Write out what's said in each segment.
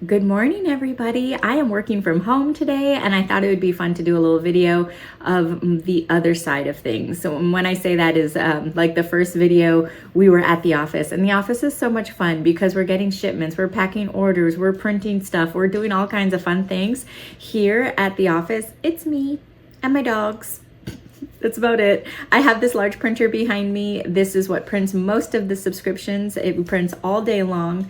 Good morning, everybody. I am working from home today, and I thought it would be fun to do a little video of the other side of things. So when I say that is like the first video, we were at the office, and the office is so much fun because we're getting shipments, we're packing orders, we're printing stuff, we're doing all kinds of fun things. Here at the office, it's me and my dogs. That's about it. I have this large printer behind me. This is what prints most of the subscriptions. It prints all day long.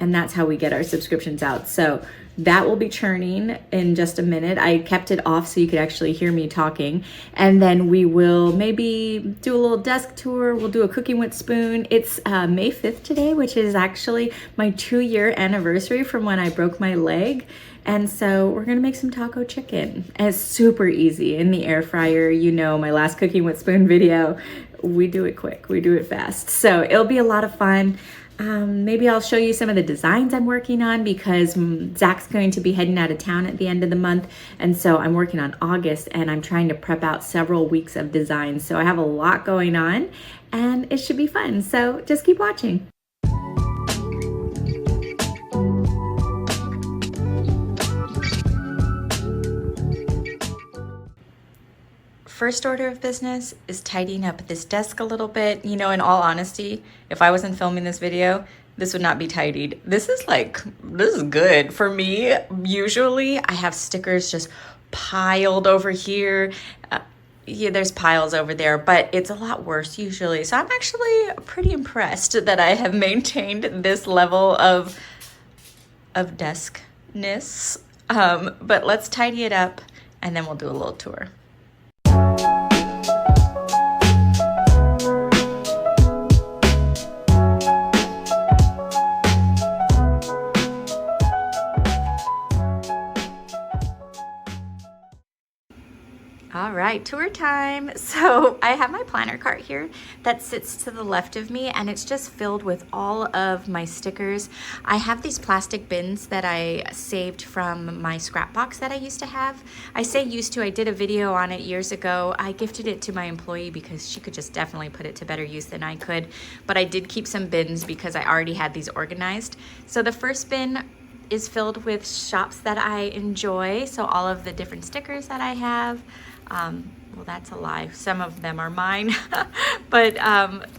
And that's how we get our subscriptions out. So that will be churning in just a minute. I kept it off so you could actually hear me talking. And then we will maybe do a little desk tour. We'll do a cooking with spoon. It's May 5th today, which is actually my 2-year anniversary from when I broke my leg. And so we're gonna make some taco chicken. And it's super easy in the air fryer. You know, my last cooking with spoon video, we do it quick, we do it fast. So it'll be a lot of fun. Maybe I'll show you some of the designs I'm working on because Zach's going to be heading out of town at the end of the month. And so I'm working on August and I'm trying to prep out several weeks of designs. So I have a lot going on and it should be fun. So just keep watching. First order of business is tidying up this desk a little bit. You know, in all honesty, if I wasn't filming this video, this would not be tidied. This is good. For me, usually I have stickers just piled over here. Yeah, there's piles over there, but it's a lot worse usually. So I'm actually pretty impressed that I have maintained this level of deskness. But let's tidy it up and then we'll do a little tour. All right, tour time. So I have my planner cart here that sits to the left of me and it's just filled with all of my stickers. I have these plastic bins that I saved from my scrap box that I used to have. I say used to, I did a video on it years ago. I gifted it to my employee because she could just definitely put it to better use than I could. But I did keep some bins because I already had these organized. So the first bin is filled with shops that I enjoy. So all of the different stickers that I have. Well, that's a lie. Some of them are mine, but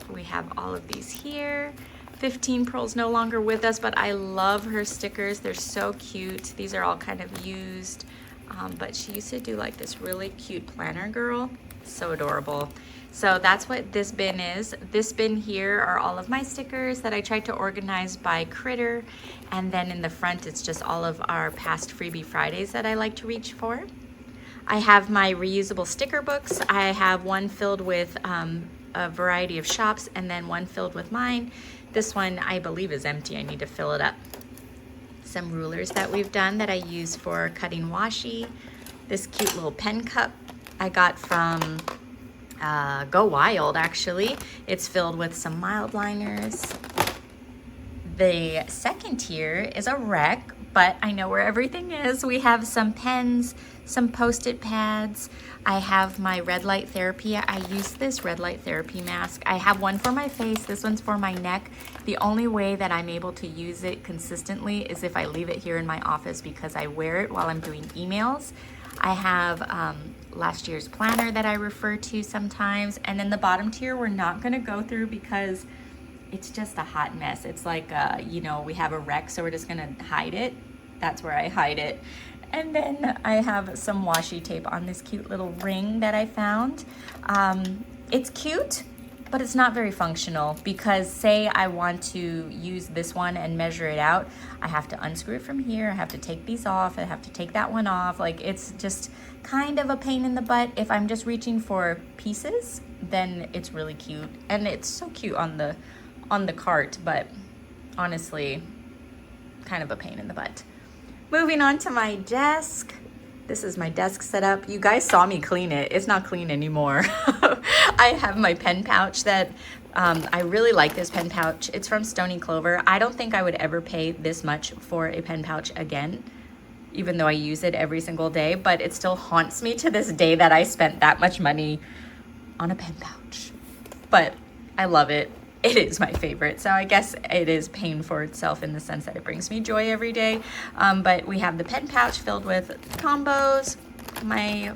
we have all of these here. 15 Pearl's no longer with us, but I love her stickers. They're so cute. These are all kind of used, but she used to do like this really cute planner girl. So adorable. So that's what this bin is. This bin here are all of my stickers that I tried to organize by critter. And then in the front, it's just all of our past Freebie Fridays that I like to reach for. I have my reusable sticker books. I have one filled with a variety of shops and then one filled with mine. This one I believe is empty. I need to fill it up. Some rulers that we've done that I use for cutting washi. This cute little pen cup I got from Go Wild actually. It's filled with some mild liners. The second tier is a wreck, but I know where everything is. We have some pens, some Post-it pads. I have my red light therapy. I use this red light therapy mask. I have one for my face. This one's for my neck. The only way that I'm able to use it consistently is if I leave it here in my office because I wear it while I'm doing emails. I have last year's planner that I refer to sometimes. And then the bottom tier we're not gonna go through because it's just a hot mess. It's like, you know, we have a wreck, so we're just gonna hide it. That's where I hide it. And then I have some washi tape on this cute little ring that I found. It's cute, but it's not very functional because say I want to use this one and measure it out, I have to unscrew it from here, I have to take these off, I have to take that one off. Like it's just kind of a pain in the butt. If I'm just reaching for pieces, then it's really cute. And it's so cute on the cart, but honestly, kind of a pain in the butt. Moving on to my desk. This is my desk setup. You guys saw me clean it. It's not clean anymore. I have my pen pouch that I really like this pen pouch. It's from Stony Clover. I don't think I would ever pay this much for a pen pouch again, even though I use it every single day, but it still haunts me to this day that I spent that much money on a pen pouch. But I love it. it is my favorite. So I guess it is paying for itself in the sense that it brings me joy every day. But we have the pen pouch filled with combos, my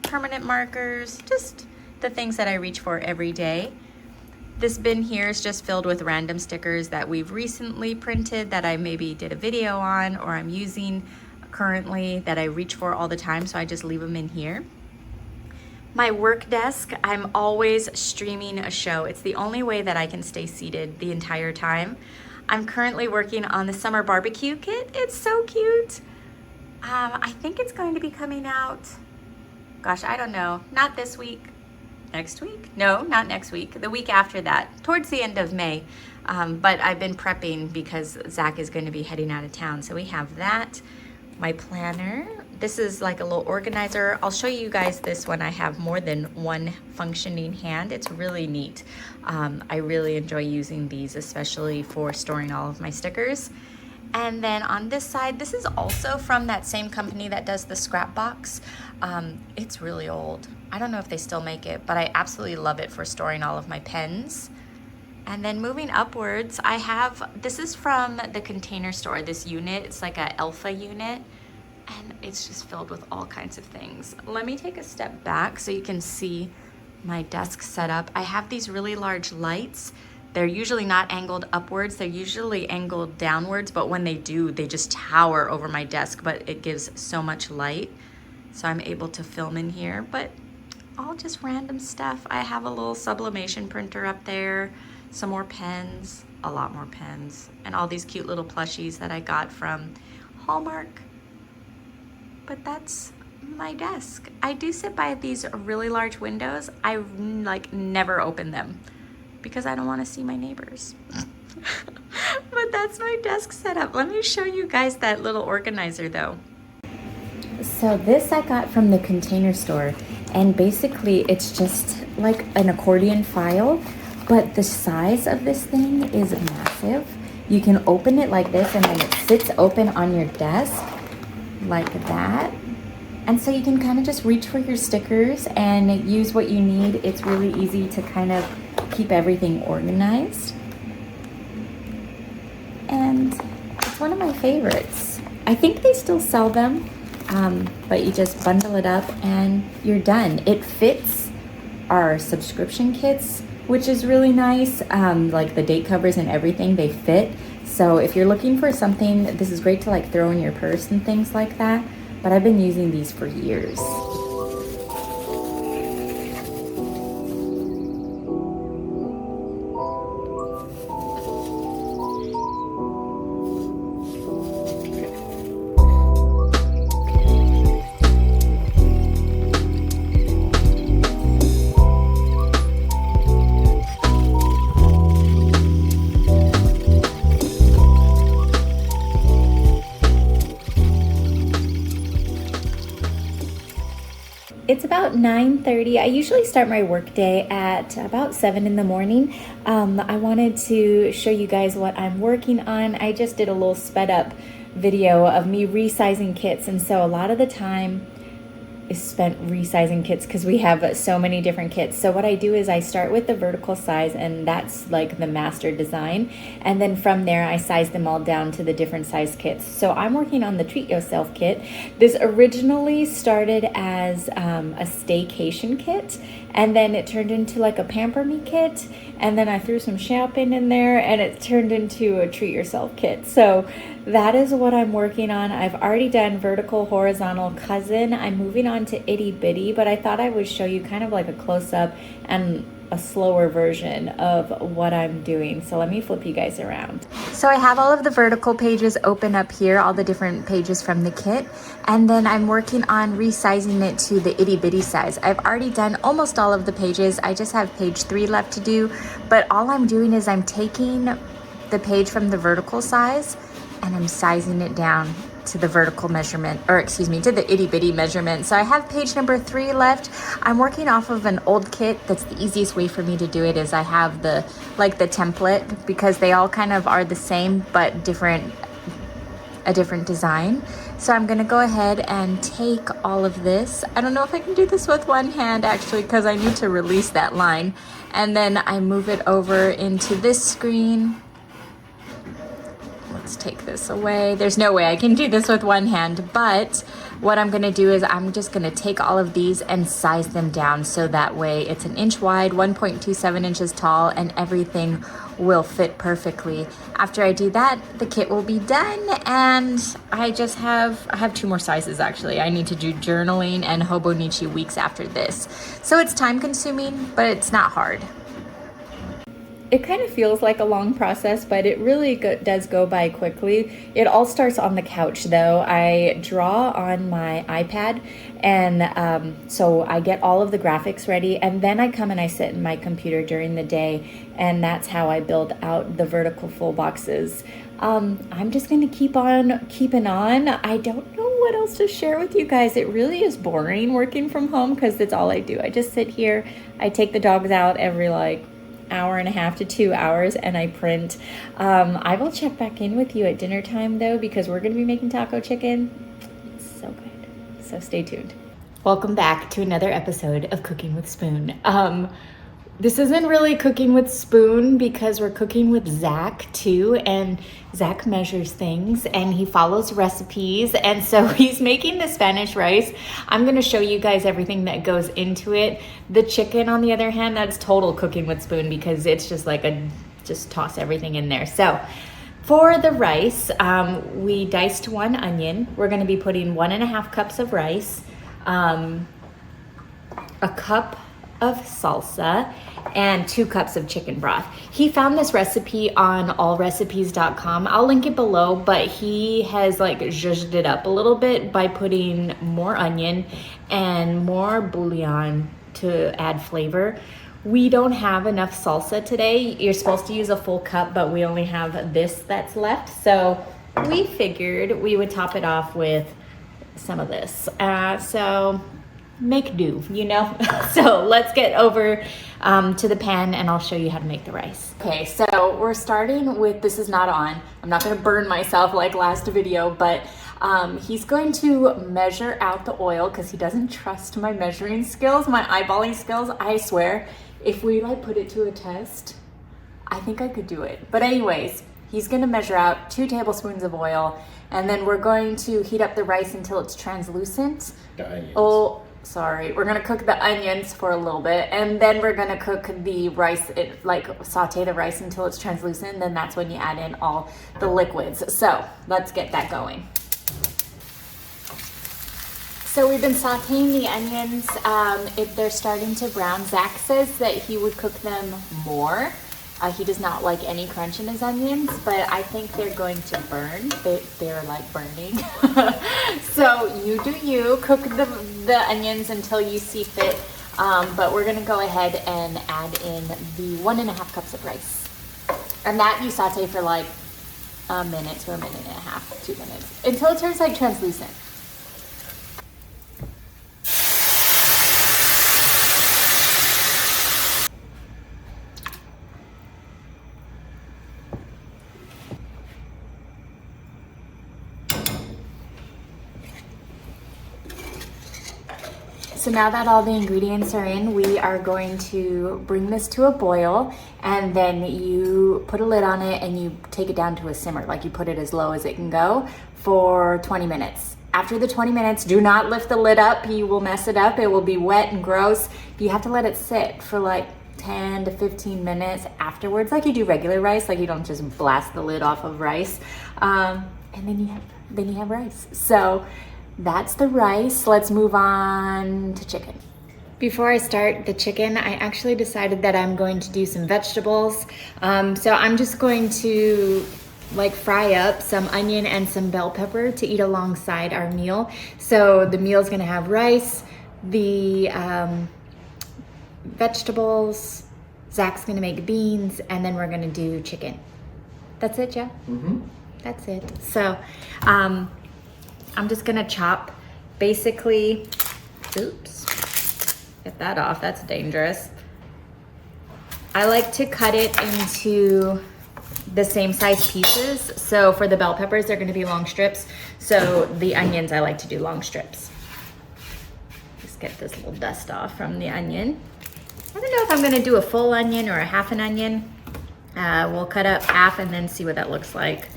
permanent markers, just the things that I reach for every day. This bin here is just filled with random stickers that we've recently printed that I maybe did a video on or I'm using currently that I reach for all the time, so I just leave them in here. My work desk, I'm always streaming a show. It's the only way that I can stay seated the entire time. I'm currently working on the summer barbecue kit. It's so cute. I think it's going to be coming out, gosh, I don't know, not this week, next week? No, not next week, the week after that, towards the end of May. But I've been prepping because Zach is going to be heading out of town. So we have that, my planner. This is like a little organizer. I'll show you guys this when I have more than one functioning hand. It's really neat. I really enjoy using these, especially for storing all of my stickers. And then on this side, this is also from that same company that does the scrap box. It's really old. I don't know if they still make it, but I absolutely love it for storing all of my pens. And then moving upwards, I have, this is from the Container Store, this unit. It's like a Alpha unit, and it's just filled with all kinds of things. Let me take a step back so you can see my desk setup. I have these really large lights. They're usually not angled upwards, they're usually angled downwards, but when they do, they just tower over my desk, but it gives so much light. So I'm able to film in here, but all just random stuff. I have a little sublimation printer up there, some more pens, a lot more pens, and all these cute little plushies that I got from Hallmark. But that's my desk. I do sit by these really large windows. I like never open them because I don't want to see my neighbors. But that's my desk setup. Let me show you guys that little organizer though. So this I got from the Container Store, and basically it's just like an accordion file, but the size of this thing is massive. You can open it like this and then it sits open on your desk like that. And so you can kind of just reach for your stickers and use what you need. It's really easy to kind of keep everything organized. And it's one of my favorites. I think they still sell them, but you just bundle it up and you're done. It fits our subscription kits, which is really nice. Like the date covers and everything, they fit. So if you're looking for something, this is great to like throw in your purse and things like that. But I've been using these for years. It's about 9:30. I usually start my workday at about 7 in the morning. I wanted to show you guys what I'm working on. I just did a little sped up video of me resizing kits, and so a lot of the time is spent resizing kits because we have so many different kits. So what I do is I start with the vertical size, and that's like the master design, and then from there I size them all down to the different size kits. So I'm working on the Treat Yourself kit. This originally started as a staycation kit, and then it turned into like a Pamper Me kit, and then I threw some shopping in there and it turned into a Treat Yourself kit. So that is what I'm working on. I've already done vertical, horizontal, cousin. I'm moving on to itty bitty, but I thought I would show you kind of like a close-up and a slower version of what I'm doing. So let me flip you guys around. So I have all of the vertical pages open up here, all the different pages from the kit, and then I'm working on resizing it to the itty bitty size. I've already done almost all of the pages. I just have page 3 left to do, but all I'm doing is I'm taking the page from the vertical size and I'm sizing it down to the vertical measurement, or excuse me, to the itty bitty measurement. So I have page number 3 left. I'm working off of an old kit. That's the easiest way for me to do it, is I have the template, because they all kind of are the same but different a different design. So I'm gonna go ahead and take all of this. I don't know if I can do this with one hand actually, because I need to release that line. And then I move it over into this screen. Let's take this away. There's no way I can do this with one hand, but what I'm gonna do is I'm just gonna take all of these and size them down so that way it's an inch wide, 1.27 inches tall, and everything will fit perfectly. After I do that, the kit will be done, and I have 2 more sizes actually. I need to do journaling and Hobonichi weeks after this. So it's time consuming, but it's not hard. It kind of feels like a long process, but it really does go by quickly. It all starts on the couch though. I draw on my iPad, and so I get all of the graphics ready, and then I come and I sit in my computer during the day, and that's how I build out the vertical full boxes. I'm just gonna keep on keeping on. I don't know what else to share with you guys. It really is boring working from home because that's all I do. I just sit here, I take the dogs out every hour and a half to 2 hours, and I print. I will check back in with you at dinner time though, because we're gonna be making taco chicken. It's so good, so stay tuned. Welcome back to another episode of Cooking with Spoon. This isn't really cooking with spoon because we're cooking with Zach too, and Zach measures things and he follows recipes, and so he's making the Spanish rice. I'm gonna show you guys everything that goes into it. The chicken, on the other hand, that's total cooking with spoon because it's just just toss everything in there. So for the rice, we diced 1 onion. We're gonna be putting 1.5 cups of rice, a cup of salsa, and 2 cups of chicken broth. He found this recipe on allrecipes.com. I'll link it below, but he has zhuzhed it up a little bit by putting more onion and more bouillon to add flavor. We don't have enough salsa today. You're supposed to use a full cup, but we only have this that's left. So we figured we would top it off with some of this. So make do, you know? So let's get over to the pan and I'll show you how to make the rice. Okay, so we're starting with, this is not on. I'm not gonna burn myself like last video, but he's going to measure out the oil because he doesn't trust my measuring skills, my eyeballing skills. I swear, if we put it to a test, I think I could do it. But anyways, he's gonna measure out 2 tablespoons of oil, and then we're going to heat up the rice until it's translucent. The onions. Oh, sorry. We're gonna cook the onions for a little bit, and then we're gonna cook the rice, saute the rice until it's translucent, and then that's when you add in all the liquids. So let's get that going. So we've been sauteing the onions. If they're starting to brown, Zach says that he would cook them more. He does not like any crunch in his onions, but I think they're going to burn. They're burning. So you do you. Cook the onions until you see fit. But we're gonna go ahead and add in the 1.5 cups of rice. And that you saute for a minute to a minute and a half, 2 minutes, until it turns translucent. So now that all the ingredients are in, we are going to bring this to a boil, and then you put a lid on it and you take it down to a simmer, you put it as low as it can go for 20 minutes. After the 20 minutes, do not lift the lid up. You will mess it up. It will be wet and gross. You have to let it sit for 10 to 15 minutes afterwards, like you do regular rice. You don't just blast the lid off of rice. And then you have rice. So that's the rice. Let's move on to chicken. Before I start the chicken, I actually decided that I'm going to do some vegetables. So I'm just going to fry up some onion and some bell pepper to eat alongside our meal. So the meal's gonna have rice, the vegetables, Zach's gonna make beans, and then we're gonna do chicken. That's it, Joe? Mm-hmm. That's it. So I'm just gonna chop basically, oops, get that off, that's dangerous. I like to cut it into the same size pieces. So for the bell peppers, they're gonna be long strips. So the onions, I like to do long strips. Just get this little dust off from the onion. I don't know if I'm gonna do a full onion or a half an onion. We'll cut up half and then see what that looks like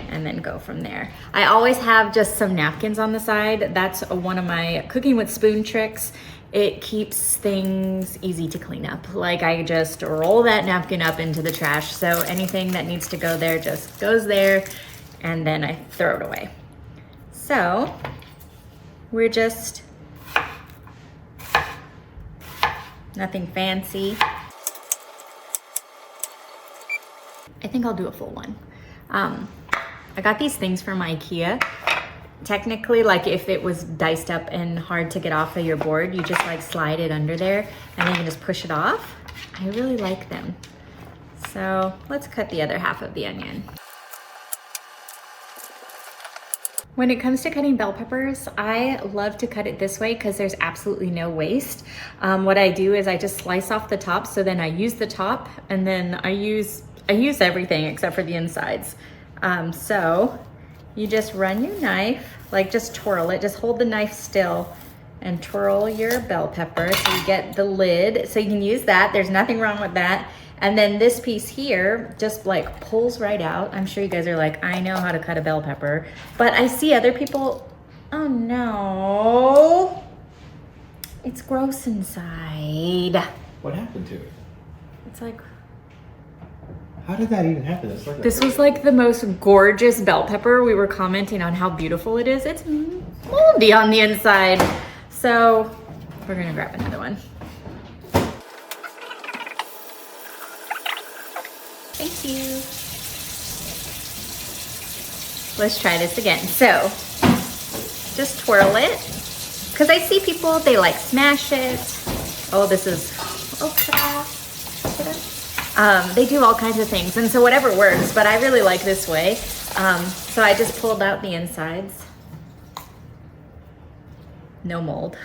and then go from there. I always have just some napkins on the side. That's one of my cooking with spoon tricks. It keeps things easy to clean up. Like I just roll that napkin up into the trash. So anything that needs to go there just goes there and then I throw it away. So we're just, nothing fancy. I think I'll do a full one. I got these things from IKEA. Technically, like if it was diced up and hard to get off of your board, you just like slide it under there and then you can just push it off. I really like them. So let's cut the other half of the onion. When it comes to cutting bell peppers, I love to cut it this way because there's absolutely no waste. What I do is I just slice off the top, so then I use the top and then I use everything except for the insides. So you just run your knife, like just twirl it, just hold the knife still and twirl your bell pepper so you get the lid. So you can use that, there's nothing wrong with that. And then this piece here just like pulls right out. I'm sure you guys are like, I know how to cut a bell pepper, but I see other people, oh no, it's gross inside. What happened to it? It's like, how did that even happen? It's like this was like the most gorgeous bell pepper. We were commenting on how beautiful it is. It's moldy on the inside. So we're gonna grab another one. Thank you. Let's try this again. So just twirl it. Cause I see people, they like smash it. Oh, this is, oh, ta-da. They do all kinds of things, and so whatever works, but I really like this way. So I just pulled out the insides. No mold.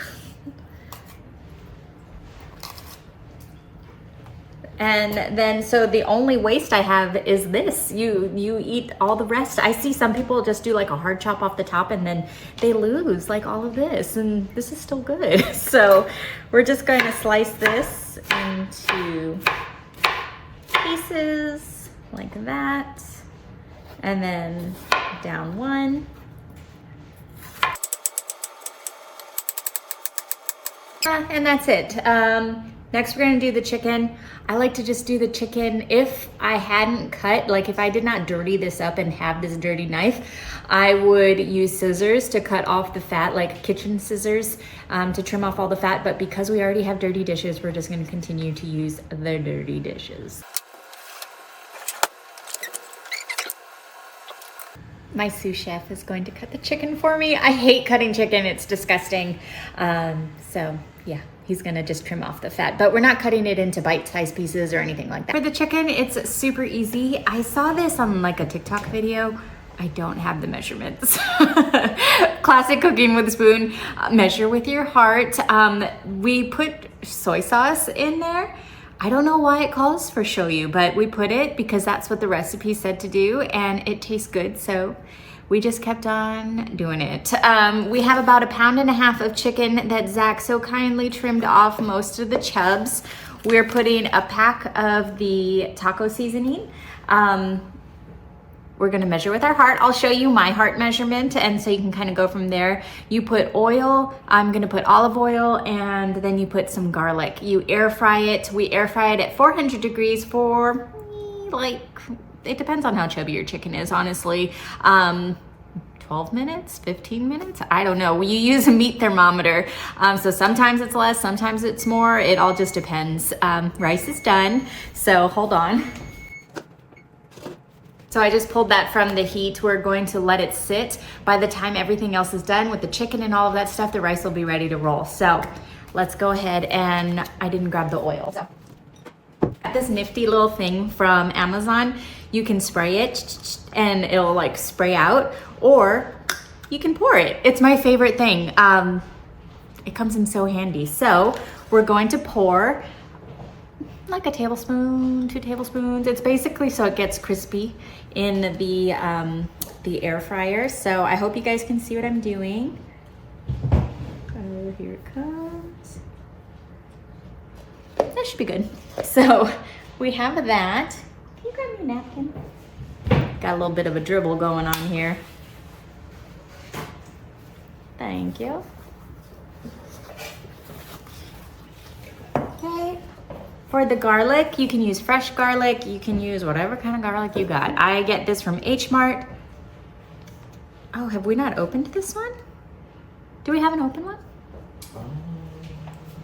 And then, so the only waste I have is this. You eat all the rest. I see some people just do like a hard chop off the top and then they lose like all of this, and this is still good. So we're just going to slice this into pieces like that, and then down one. And that's it. Next we're gonna do the chicken. I like to just do the chicken. If I hadn't cut, like if I did not dirty this up and have this dirty knife, I would use scissors to cut off the fat, like kitchen scissors, to trim off all the fat. But because we already have dirty dishes, we're just gonna continue to use the dirty dishes. My sous chef is going to cut the chicken for me. I hate cutting chicken, it's disgusting. So yeah, he's gonna just trim off the fat, but we're not cutting it into bite-sized pieces or anything like that. For the chicken, it's super easy. I saw this on like a TikTok video. I don't have the measurements. Classic cooking with a spoon. Measure with your heart. We put soy sauce in there. I don't know why it calls for shoyu, but we put it because that's what the recipe said to do, and it tastes good, so we just kept on doing it. We have about 1.5 pounds of chicken that Zach so kindly trimmed off most of the chubs. We're putting a pack of the taco seasoning. We're gonna measure with our heart. I'll show you my heart measurement, and so you can kind of go from there. You put oil, I'm gonna put olive oil, and then you put some garlic. You air fry it. We air fry it at 400 degrees for like, it depends on how chubby your chicken is, honestly. 12 minutes, 15 minutes, I don't know. You use a meat thermometer. So sometimes it's less, sometimes it's more. It all just depends. Rice is done, so hold on. So I just pulled that from the heat. We're going to let it sit. By the time everything else is done with the chicken and all of that stuff, the rice will be ready to roll. So let's go ahead, and I didn't grab the oil. So, this nifty little thing from Amazon, you can spray it and it'll like spray out, or you can pour it. It's my favorite thing. It comes in so handy. So we're going to pour like a tablespoon, 2 tablespoons. It's basically so it gets crispy in the air fryer. So I hope you guys can see what I'm doing. Oh, here it comes. That should be good. So we have that. Can you grab me a napkin? Got a little bit of a dribble going on here. Thank you. Okay. For the garlic, you can use fresh garlic. You can use whatever kind of garlic you got. I get this from H Mart. Oh, have we not opened this one? Do we have an open one?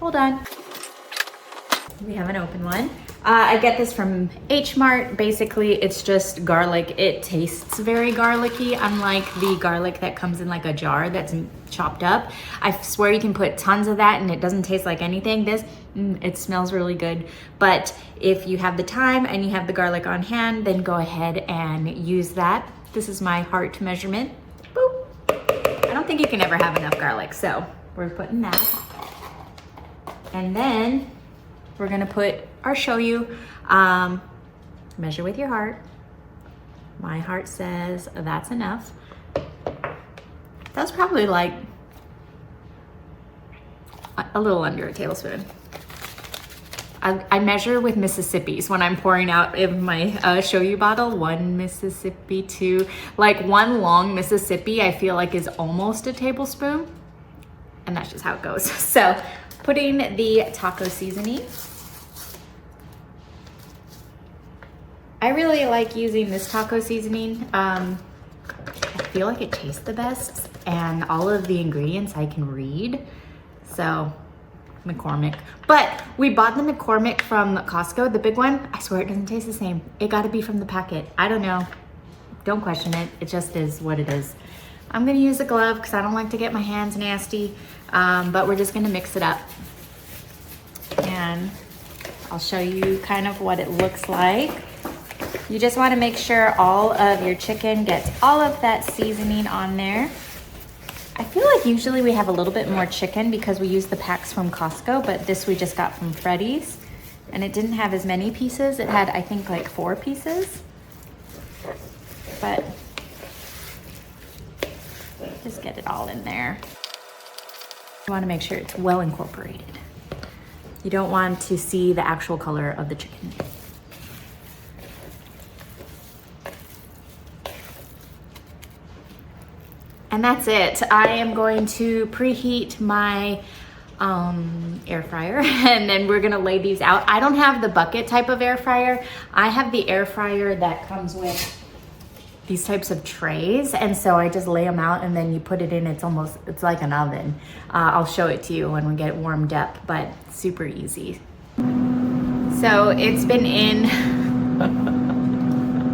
Hold on. We have an open one. I get this from H Mart. Basically, it's just garlic. It tastes very garlicky, unlike the garlic that comes in like a jar that's chopped up. I swear you can put tons of that and it doesn't taste like anything. This, it smells really good. But if you have the time and you have the garlic on hand, then go ahead and use that. This is my heart measurement. Boop. I don't think you can ever have enough garlic, so we're putting that. And then we're gonna put our shoyu, measure with your heart. My heart says that's enough. That's probably like a little under a tablespoon. I measure with Mississippi's when I'm pouring out in my shoyu bottle. 1 Mississippi, 2, like 1 long Mississippi I feel like is almost a tablespoon. And that's just how it goes. So putting the taco seasoning. I really like using this taco seasoning. I feel like it tastes the best and all of the ingredients I can read. So McCormick. But we bought the McCormick from Costco, the big one. I swear it doesn't taste the same. It gotta be from the packet. I don't know. Don't question it. It just is what it is. I'm gonna use a glove because I don't like to get my hands nasty. But we're just gonna mix it up. And I'll show you kind of what it looks like. You just wanna make sure all of your chicken gets all of that seasoning on there. I feel like usually we have a little bit more chicken because we use the packs from Costco, but this we just got from Freddy's. And it didn't have as many pieces. It had, I think, like 4 pieces. But just get it all in there. You wanna make sure it's well incorporated. You don't want to see the actual color of the chicken. And that's it. I am going to preheat my air fryer and then we're gonna lay these out. I don't have the bucket type of air fryer. I have the air fryer that comes with these types of trays. And so I just lay them out and then you put it in, it's like an oven. I'll show it to you when we get it warmed up, but super easy. So it's been in,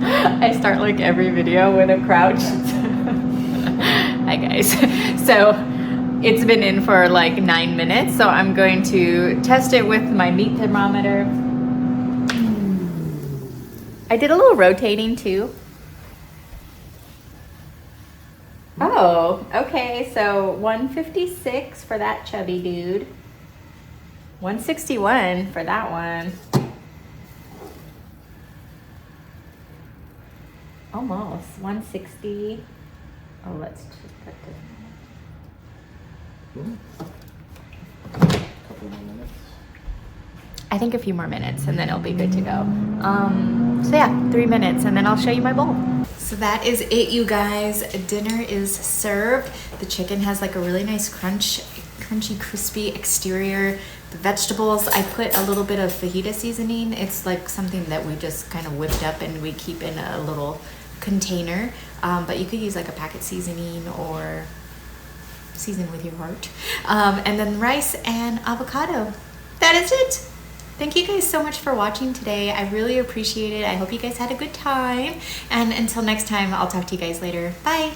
I start like every video with a crouch. Hi guys. So it's been in for like 9 minutes. So I'm going to test it with my meat thermometer. I did a little rotating too. Oh, okay. So 156 for that chubby dude. 161 for that one. Almost 160. Oh, let's just put this. Couple more minutes. I think a few more minutes and then it'll be good to go. So yeah, 3 minutes and then I'll show you my bowl. So that is it, you guys. Dinner is served. The chicken has like a really nice crunchy, crispy exterior. The vegetables, I put a little bit of fajita seasoning. It's like something that we just kind of whipped up and we keep in a little container. But you could use like a packet seasoning or season with your heart. And then rice and avocado. That is it. Thank you guys so much for watching today. I really appreciate it. I hope you guys had a good time. And until next time, I'll talk to you guys later. Bye.